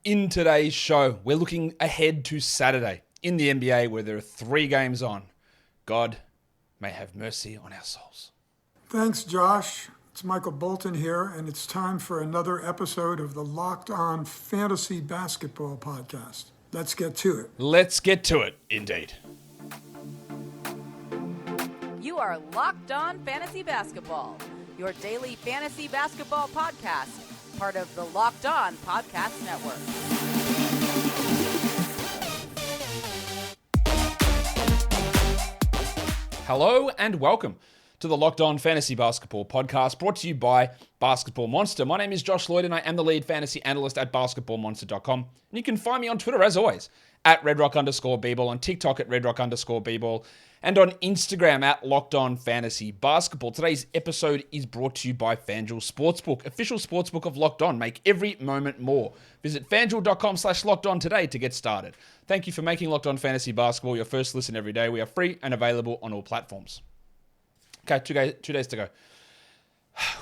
In today's show, we're looking ahead to Saturday in the NBA where there are 3 games on. God may have mercy on our souls. Thanks, Josh. It's Michael Bolton here, and it's time for another episode of the Locked On Fantasy Basketball Podcast. Let's get to it. Let's get to it, indeed. You are Locked On Fantasy Basketball, your daily fantasy basketball podcast, part of the Locked On Podcast Network. Hello and welcome to the Locked On Fantasy Basketball Podcast, brought to you by Basketball Monster. My name is Josh Lloyd, and I am the lead fantasy analyst at basketballmonster.com. And you can find me on Twitter, as always, at redrock_bball, on TikTok at redrock_bball, and on Instagram at Locked On Fantasy Basketball. Today's episode is brought to you by FanDuel Sportsbook, official sportsbook of Locked On. Make every moment more. Visit FanDuel.com/LockedOn today to get started. Thank you for making Locked On Fantasy Basketball your first listen every day. We are free and available on all platforms. Okay, two days to go.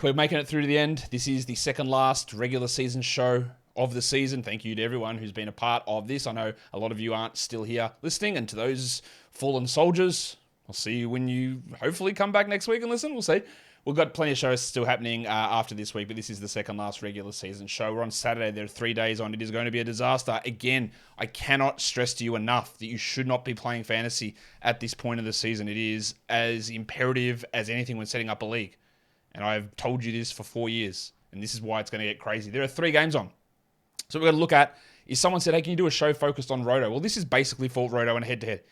We're making it through to the end. This is the second last regular season show of the season. Thank you to everyone who's been a part of this. I know a lot of you aren't still here listening, and to those fallen soldiers, I'll see you when you hopefully come back next week and listen. We'll see. We've got plenty of shows still happening after this week, but this is the second last regular season show. We're on Saturday. There are 3 days on. It is going to be a disaster. Again, I cannot stress to you enough that you should not be playing fantasy at this point of the season. It is as imperative as anything when setting up a league. And I've told you this for 4 years, and this is why it's going to get crazy. There are 3 games on. So we're going to look at, is someone said, hey, can you do a show focused on Roto? Well, this is basically for Roto and head-to-head.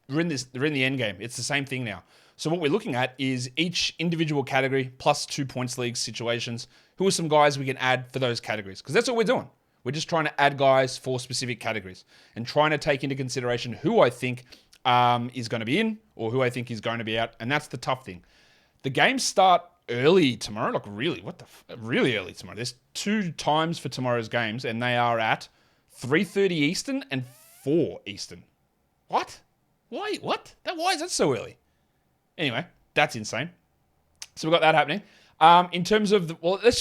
They're in the end game. It's the same thing now. So what we're looking at is each individual category plus 2 points league situations. Who are some guys we can add for those categories? Because that's what we're doing. We're just trying to add guys for specific categories and trying to take into consideration who I think is going to be in or who I think is going to be out. And that's the tough thing. The games start early tomorrow, like really early tomorrow. There's 2 times for tomorrow's games, and they are at 3:30 Eastern and 4 Eastern. What? Why? What? Why is that so early? Anyway, that's insane. So we've got that happening. In terms of,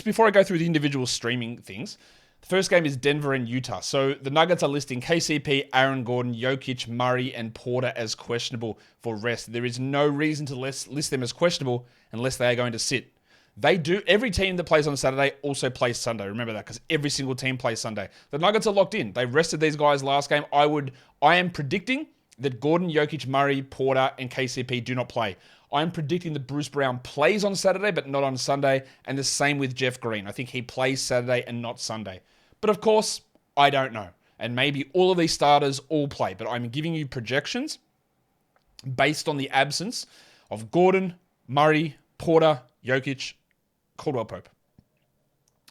before I go through the individual streaming things, the first game is Denver and Utah. So the Nuggets are listing KCP, Aaron Gordon, Jokic, Murray, and Porter as questionable for rest. There is no reason to list them as questionable unless they are going to sit. They do. Every team that plays on Saturday also plays Sunday. Remember that, because every single team plays Sunday. The Nuggets are locked in. They rested these guys last game. I am predicting that Gordon, Jokic, Murray, Porter, and KCP do not play. I'm predicting that Bruce Brown plays on Saturday, but not on Sunday, and the same with Jeff Green. I think he plays Saturday and not Sunday. But of course, I don't know. And maybe all of these starters all play, but I'm giving you projections based on the absence of Gordon, Murray, Porter, Jokic, Caldwell Pope.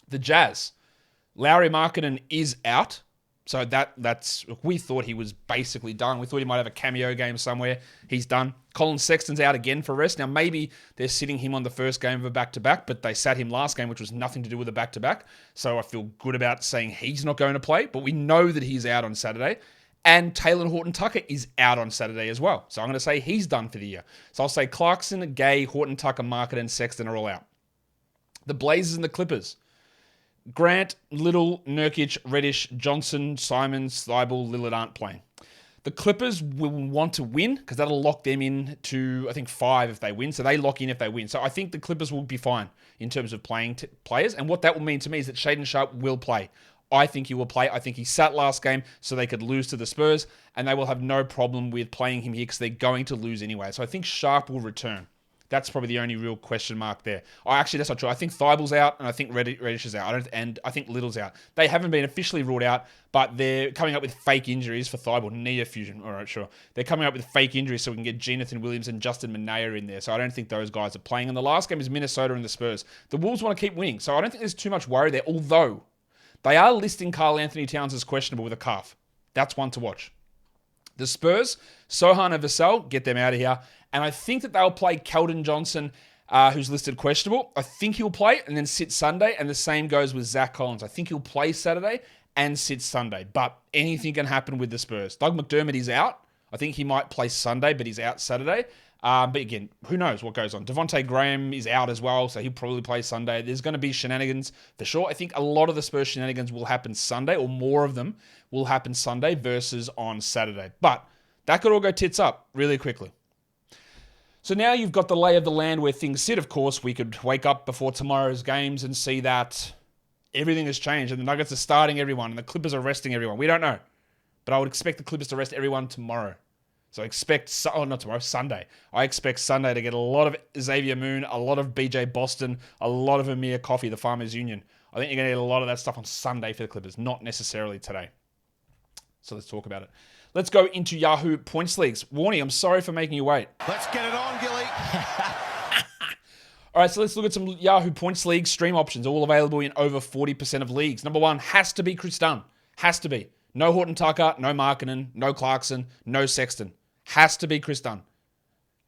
The Jazz. Lauri Markkanen is out. So that's, we thought he was basically done. We thought he might have a cameo game somewhere. He's done. Colin Sexton's out again for rest. Now, maybe they're sitting him on the first game of a back-to-back, but they sat him last game, which was nothing to do with a back-to-back. So I feel good about saying he's not going to play, but we know that he's out on Saturday. And Taylor Horton-Tucker is out on Saturday as well. So I'm going to say he's done for the year. So I'll say Clarkson, Gay, Horton-Tucker, Markkanen, Sexton are all out. The Blazers and the Clippers. Grant, Little, Nurkic, Reddish, Johnson, Simons, Thibault, Lillard aren't playing. The Clippers will want to win because that'll lock them in to, I think, 5 if they win. So they lock in if they win. So I think the Clippers will be fine in terms of playing players. And what that will mean to me is that Shaedon Sharpe will play. I think he will play. I think he sat last game so they could lose to the Spurs. And they will have no problem with playing him here because they're going to lose anyway. So I think Sharpe will return. That's probably the only real question mark there. Oh, actually, that's not true. I think Thibault's out, and I think Reddish is out. And I think Little's out. They haven't been officially ruled out, but they're coming up with fake injuries for Thibault. Knee fusion. All right, sure. They're coming up with fake injuries so we can get Jonathan Williams and Justin Minaya in there. So I don't think those guys are playing. And the last game is Minnesota and the Spurs. The Wolves want to keep winning, so I don't think there's too much worry there, although they are listing Karl Anthony Towns as questionable with a calf. That's one to watch. The Spurs, Sohan and Vassell, get them out of here. And I think that they'll play Keldon Johnson, who's listed questionable. I think he'll play and then sit Sunday. And the same goes with Zach Collins. I think he'll play Saturday and sit Sunday. But anything can happen with the Spurs. Doug McDermott is out. I think he might play Sunday, but he's out Saturday. But again, who knows what goes on. Devontae Graham is out as well, so he'll probably play Sunday. There's going to be shenanigans for sure. I think a lot of the Spurs shenanigans will happen Sunday, or more of them will happen Sunday versus on Saturday. But that could all go tits up really quickly. So now you've got the lay of the land where things sit. Of course, we could wake up before tomorrow's games and see that everything has changed and the Nuggets are starting everyone and the Clippers are resting everyone. We don't know. But I would expect the Clippers to rest everyone tomorrow. So I expect, not tomorrow, Sunday. I expect Sunday to get a lot of Xavier Moon, a lot of BJ Boston, a lot of Amir Coffey, the Farmers Union. I think you're going to get a lot of that stuff on Sunday for the Clippers, not necessarily today. So let's talk about it. Let's go into Yahoo Points Leagues. Warnie, I'm sorry for making you wait. Let's get it on, Gilly. All right, so let's look at some Yahoo Points League stream options, all available in over 40% of leagues. Number one has to be Chris Dunn. Has to be. No Horton Tucker, no Markkanen, no Clarkson, no Sexton. Has to be Chris Dunn.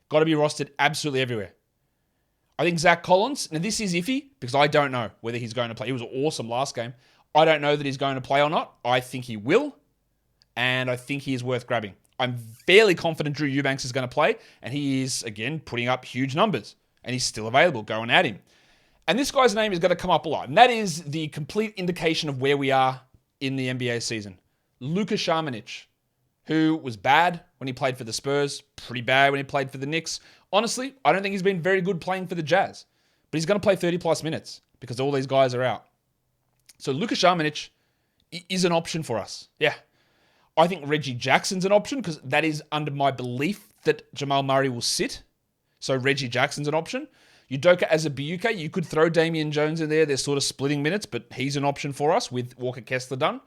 Got to be rostered absolutely everywhere. I think Zach Collins, now this is iffy because I don't know whether he's going to play. He was awesome last game. I don't know that he's going to play or not. I think he will, and I think he is worth grabbing. I'm fairly confident Drew Eubanks is going to play, and he is, again, putting up huge numbers, and he's still available. Go and add him. And this guy's name is going to come up a lot, and that is the complete indication of where we are in the NBA season. Luka Samanic, who was bad when he played for the Spurs, pretty bad when he played for the Knicks. Honestly, I don't think he's been very good playing for the Jazz, but he's going to play 30-plus minutes because all these guys are out. So Luka Samanic is an option for us. Yeah. I think Reggie Jackson's an option because that is under my belief that Jamal Murray will sit. So Reggie Jackson's an option. Udoka Azubuike, you could throw Damian Jones in there. They're sort of splitting minutes, but he's an option for us with Walker Kessler done.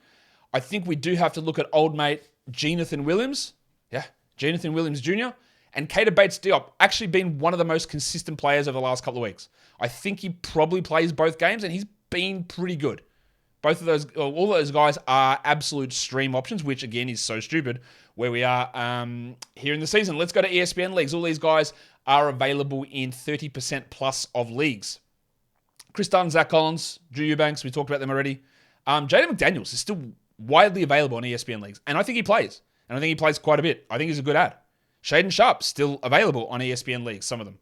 I think we do have to look at old mate Jonathan Williams. Yeah, Jonathan Williams Jr. And Keita Bates-Diop, actually been one of the most consistent players over the last couple of weeks. I think he probably plays both games, and he's been pretty good. Both of those, all those guys are absolute stream options, which again is so stupid where we are here in the season. Let's go to ESPN leagues. All these guys are available in 30% plus of leagues. Chris Dunn, Zach Collins, Drew Eubanks, we talked about them already. Jaden McDaniels is still widely available on ESPN leagues, and I think he plays. And I think he plays quite a bit. I think he's a good ad. Shaden Sharp, still available on ESPN leagues, some of them.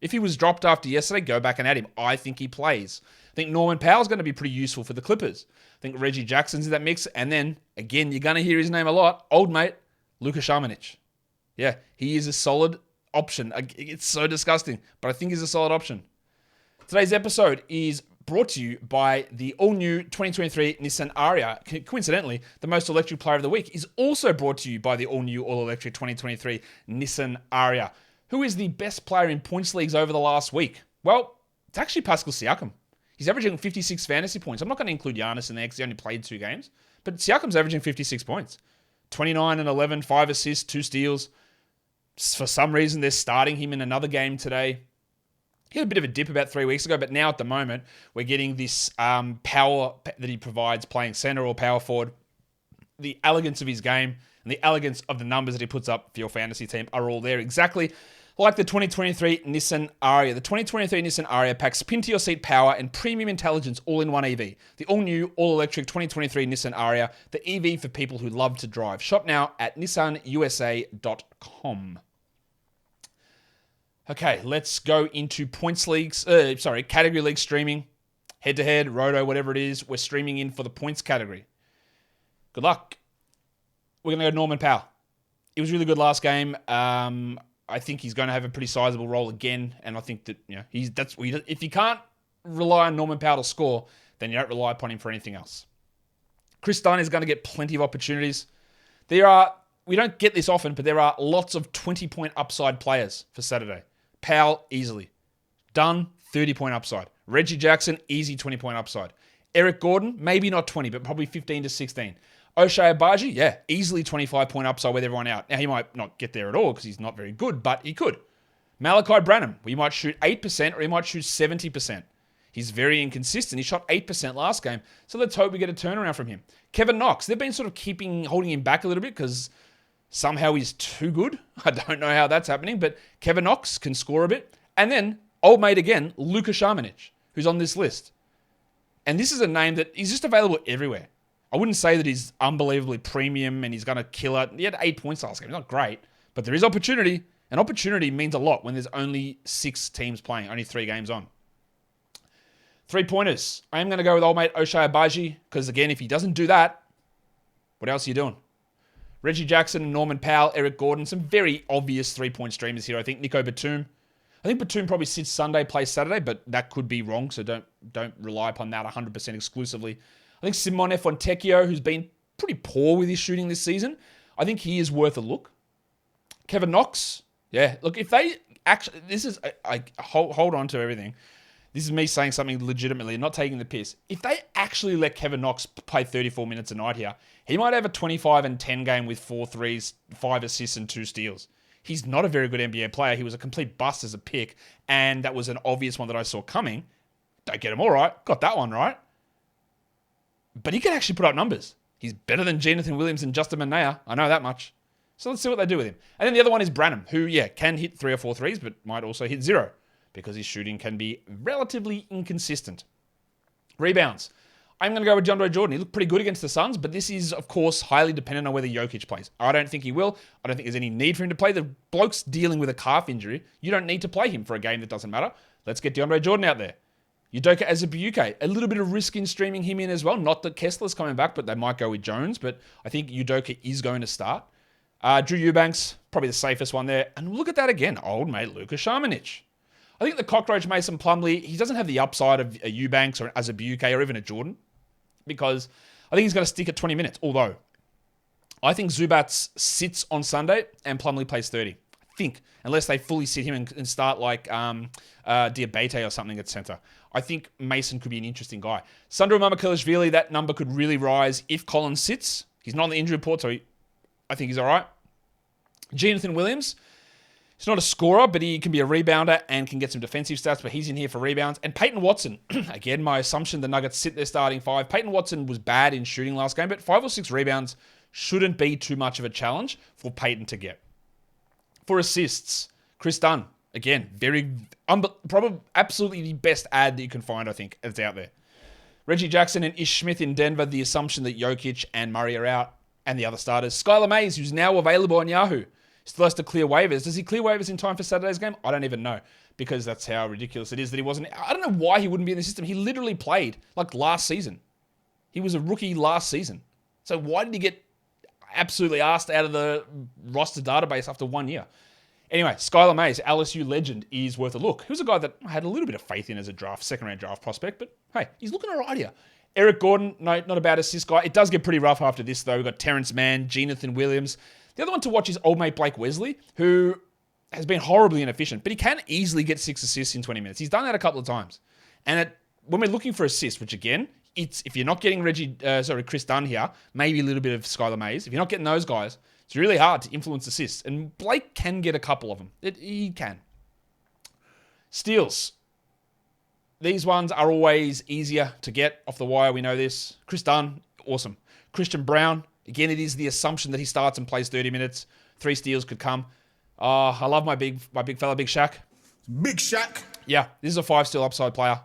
If he was dropped after yesterday, go back and add him. I think he plays. I think Norman Powell's going to be pretty useful for the Clippers. I think Reggie Jackson's in that mix. And then, again, you're going to hear his name a lot. Old mate, Luka Samanic. Yeah, he is a solid option. It's so disgusting, but I think he's a solid option. Today's episode is brought to you by the all-new 2023 Nissan Ariya. Coincidentally, the most electric player of the week is also brought to you by the all-new, all-electric 2023 Nissan Ariya. Who is the best player in points leagues over the last week? Well, it's actually Pascal Siakam. He's averaging 56 fantasy points. I'm not going to include Giannis in there because he only played 2 games. But Siakam's averaging 56 points. 29 and 11, 5 assists, 2 steals. For some reason, they're starting him in another game today. He had a bit of a dip about 3 weeks ago, but now at the moment, we're getting this power that he provides playing center or power forward. The elegance of his game and the elegance of the numbers that he puts up for your fantasy team are all there. Exactly like the 2023 Nissan Ariya. The 2023 Nissan Ariya packs pin-to-your-seat power and premium intelligence all in one EV. The all-new, all-electric 2023 Nissan Ariya, the EV for people who love to drive. Shop now at nissanusa.com. Okay, let's go into points leagues. Category league streaming. Head-to-head, roto, whatever it is. We're streaming in for the points category. Good luck. We're going to go Norman Powell. He was really good last game. I think he's going to have a pretty sizable role again, and I think that if you can't rely on Norman Powell to score, then you don't rely upon him for anything else. Chris Dunn is going to get plenty of opportunities. We don't get this often, but there are lots of 20-point upside players for Saturday. Powell, easily. Dunn, 30-point upside. Reggie Jackson, easy 20-point upside. Eric Gordon, maybe not 20, but probably 15 to 16. O'Shea Abaji, yeah, easily 25-point upside with everyone out. Now, he might not get there at all because he's not very good, but he could. Malachi Branham, he might shoot 8% or he might shoot 70%. He's very inconsistent. He shot 8% last game, so let's hope we get a turnaround from him. Kevin Knox, they've been sort of holding him back a little bit because somehow he's too good. I don't know how that's happening, but Kevin Knox can score a bit. And then, old mate again, Luka Samanic, who's on this list. And this is a name that he's just available everywhere. I wouldn't say that he's unbelievably premium and he's going to kill it. He had 8 points last game. Not great, but there is opportunity. An opportunity means a lot when there's only 6 teams playing, only 3 games on. 3-pointers. I am going to go with old mate Ochai Agbaji because, again, if he doesn't do that, what else are you doing? Reggie Jackson, Norman Powell, Eric Gordon, some very obvious 3-point streamers here. I think Nico Batum. I think Batum probably sits Sunday, plays Saturday, but that could be wrong, so don't rely upon that 100% exclusively. I think Simone Fontecchio, who's been pretty poor with his shooting this season, I think he is worth a look. Kevin Knox, yeah. Look, if they actually, this is, I hold on to everything. This is me saying something legitimately, not taking the piss. If they actually let Kevin Knox play 34 minutes a night here, he might have a 25 and 10 game with 4 threes, 5 assists, and 2 steals. He's not a very good NBA player. He was a complete bust as a pick, and that was an obvious one that I saw coming. Don't get him all right. Got that one right. But he can actually put up numbers. He's better than Jonathan Williams and Justin Minaya. I know that much. So let's see what they do with him. And then the other one is Branham, who, yeah, can hit 3 or 4 threes, but might also hit 0 because his shooting can be relatively inconsistent. Rebounds. I'm going to go with DeAndre Jordan. He looked pretty good against the Suns, but this is, of course, highly dependent on whether Jokic plays. I don't think he will. I don't think there's any need for him to play. The bloke's dealing with a calf injury. You don't need to play him for a game that doesn't matter. Let's get DeAndre Jordan out there. Udoka Azubuike, a little bit of risk in streaming him in as well. Not that Kessler's coming back, but they might go with Jones. But I think Udoka is going to start. Drew Eubanks, probably the safest one there. And look at that again, old mate Luka Samanic. I think the cockroach Mason Plumlee, he doesn't have the upside of a Eubanks or an Azubuike or even a Jordan, because I think he's going to stick at 20 minutes. Although, I think Zubats sits on Sunday and Plumlee plays 30. I think, unless they fully sit him and start like Diabate or something at center. I think Mason could be an interesting guy. Sandro Mamakilishvili, that number could really rise if Collins sits. He's not on the injury report, so I think he's all right. Jonathan Williams, he's not a scorer, but he can be a rebounder and can get some defensive stats, but he's in here for rebounds. And Peyton Watson, again, my assumption the Nuggets sit their starting 5. Peyton Watson was bad in shooting last game, but 5 or 6 rebounds shouldn't be too much of a challenge for Peyton to get. For assists, Chris Dunn, again, probably absolutely the best ad that you can find, I think, that's out there. Reggie Jackson and Ish Smith in Denver, the assumption that Jokic and Murray are out, and the other starters. Skylar Mays, who's now available on Yahoo, still has to clear waivers. Does he clear waivers in time for Saturday's game? I don't even know, because that's how ridiculous it is that he wasn't. I don't know why he wouldn't be in the system. He literally played like last season. He was a rookie last season. So why did he get absolutely asked out of the roster database after 1 year? Anyway, Skylar Mays, LSU legend, is worth a look. He was a guy that I had a little bit of faith in as a second-round draft prospect, but hey, he's looking all right here. Eric Gordon, no, not a bad assist guy. It does get pretty rough after this, though. We've got Terrence Mann, Jonathan Williams. The other one to watch is old mate Blake Wesley, who has been horribly inefficient, but he can easily get 6 assists in 20 minutes. He's done that a couple of times. And when we're looking for assists, which again, it's if you're not getting Chris Dunn here, maybe a little bit of Skylar Mays. If you're not getting those guys, it's really hard to influence assists. And Blake can get a couple of them. He can. Steals. These ones are always easier to get off the wire. We know this. Chris Dunn, awesome. Christian Brown, again, it is the assumption that he starts and plays 30 minutes. 3 steals could come. I love my big fella, Big Shaq. Big Shaq. Yeah, this is a 5 steal upside player.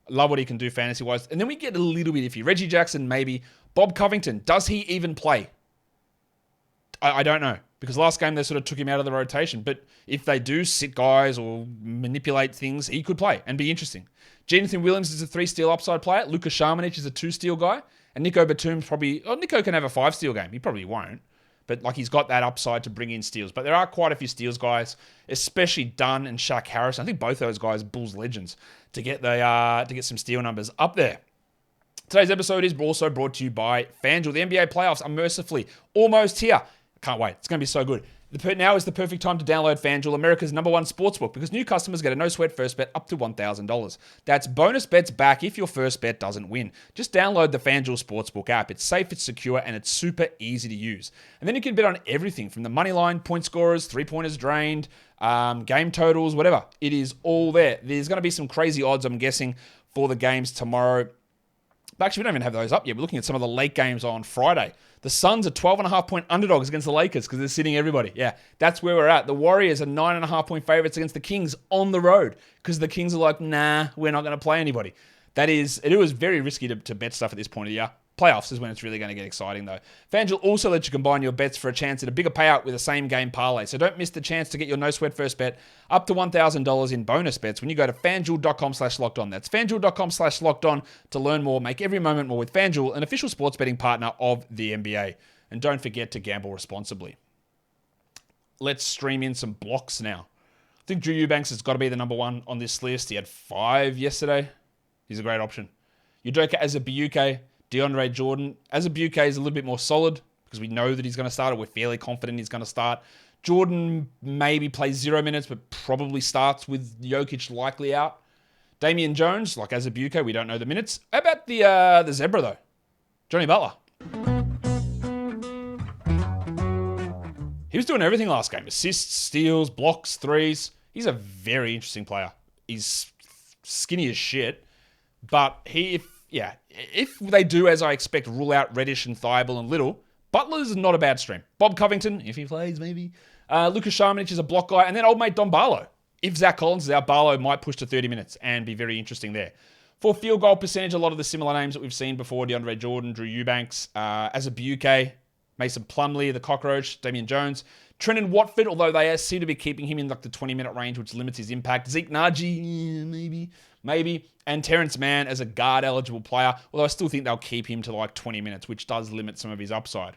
I love what he can do fantasy-wise. And then we get a little bit iffy. Reggie Jackson, maybe. Bob Covington, does he even play? I don't know. Because last game they sort of took him out of the rotation. But if they do sit guys or manipulate things, he could play and be interesting. Jonathan Williams is a 3 steal upside player. Luka Samanic is a 2 steal guy. And Nico Batum's probably... Oh, Nico can have a 5 steal game. He probably won't. But like he's got that upside to bring in steals. But there are quite a few steals guys, especially Dunn and Shaq Harris. I think both those guys Bulls legends to get some steal numbers up there. Today's episode is also brought to you by FanDuel. The NBA playoffs are mercifully almost here. Can't wait. It's going to be so good. Now is the perfect time to download FanDuel, America's #1 sportsbook, because new customers get a no-sweat first bet up to $1,000. That's bonus bets back if your first bet doesn't win. Just download the FanDuel Sportsbook app. It's safe, it's secure, and it's super easy to use. And then you can bet on everything from the money line, point scorers, three-pointers drained, game totals, whatever. It is all there. There's going to be some crazy odds, I'm guessing, for the games tomorrow. But actually, we don't even have those up yet. We're looking at some of the late games on Friday. The Suns are 12.5-point underdogs against the Lakers because they're sitting everybody. Yeah, that's where we're at. The Warriors are 9.5-point favorites against the Kings on the road because the Kings are like, nah, we're not going to play anybody. It was very risky to bet stuff at this point of the year. Playoffs is when it's really going to get exciting, though. FanDuel also lets you combine your bets for a chance at a bigger payout with a same-game parlay. So don't miss the chance to get your no-sweat first bet up to $1,000 in bonus bets when you go to FanDuel.com/lockedon. That's FanDuel.com/lockedon to learn more. Make every moment more with FanDuel, an official sports betting partner of the NBA. And don't forget to gamble responsibly. Let's stream in some blocks now. I think Drew Eubanks has got to be the number one on this list. He had 5 yesterday. He's a great option. Udoka Azubuike, DeAndre Jordan. Azubuike is a little bit more solid because we know that he's going to start, or we're fairly confident he's going to start. Jordan maybe plays 0 minutes, but probably starts with Jokic likely out. Damian Jones, like Azubuike, we don't know the minutes. How about the Zebra, though? Johnny Butler. He was doing everything last game. Assists, steals, blocks, threes. He's a very interesting player. He's skinny as shit. But if they do, as I expect, rule out Reddish and Thibault and Little, Butler's not a bad stream. Bob Covington, if he plays, maybe. Luka Samanic is a block guy. And then old mate Don Barlow. If Zach Collins is out, Barlow might push to 30 minutes and be very interesting there. For field goal percentage, a lot of the similar names that we've seen before. DeAndre Jordan, Drew Eubanks, Azubuike, Mason Plumlee, the Cockroach, Damian Jones. Trenton Watford, although they seem to be keeping him in like the 20-minute range, which limits his impact. Zeke Naji, maybe. And Terrence Mann as a guard-eligible player, although I still think they'll keep him to like 20 minutes, which does limit some of his upside.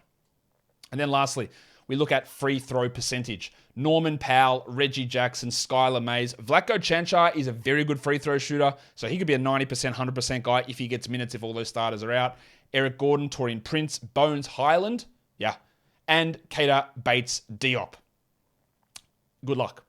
And then lastly, we look at free throw percentage. Norman Powell, Reggie Jackson, Skylar Mays. Vlatko Chanchar is a very good free throw shooter, so he could be a 90%, 100% guy if he gets minutes, if all those starters are out. Eric Gordon, Torian Prince, Bones Highland, and Keita Bates Diop. Good luck.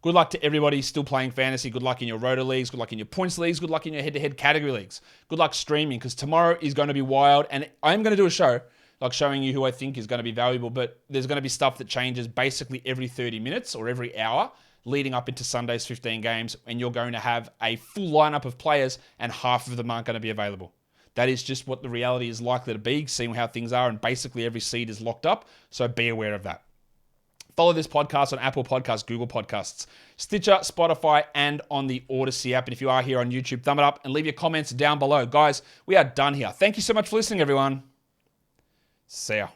Good luck to everybody still playing fantasy. Good luck in your roto leagues. Good luck in your points leagues. Good luck in your head-to-head category leagues. Good luck streaming, because tomorrow is going to be wild, and I'm going to do a show like showing you who I think is going to be valuable, but there's going to be stuff that changes basically every 30 minutes or every hour leading up into Sunday's 15 games, and you're going to have a full lineup of players, and half of them aren't going to be available. That is just what the reality is likely to be, seeing how things are, and basically every seed is locked up, so be aware of that. Follow this podcast on Apple Podcasts, Google Podcasts, Stitcher, Spotify, and on the Odyssey app. And if you are here on YouTube, thumb it up and leave your comments down below. Guys, we are done here. Thank you so much for listening, everyone. See ya.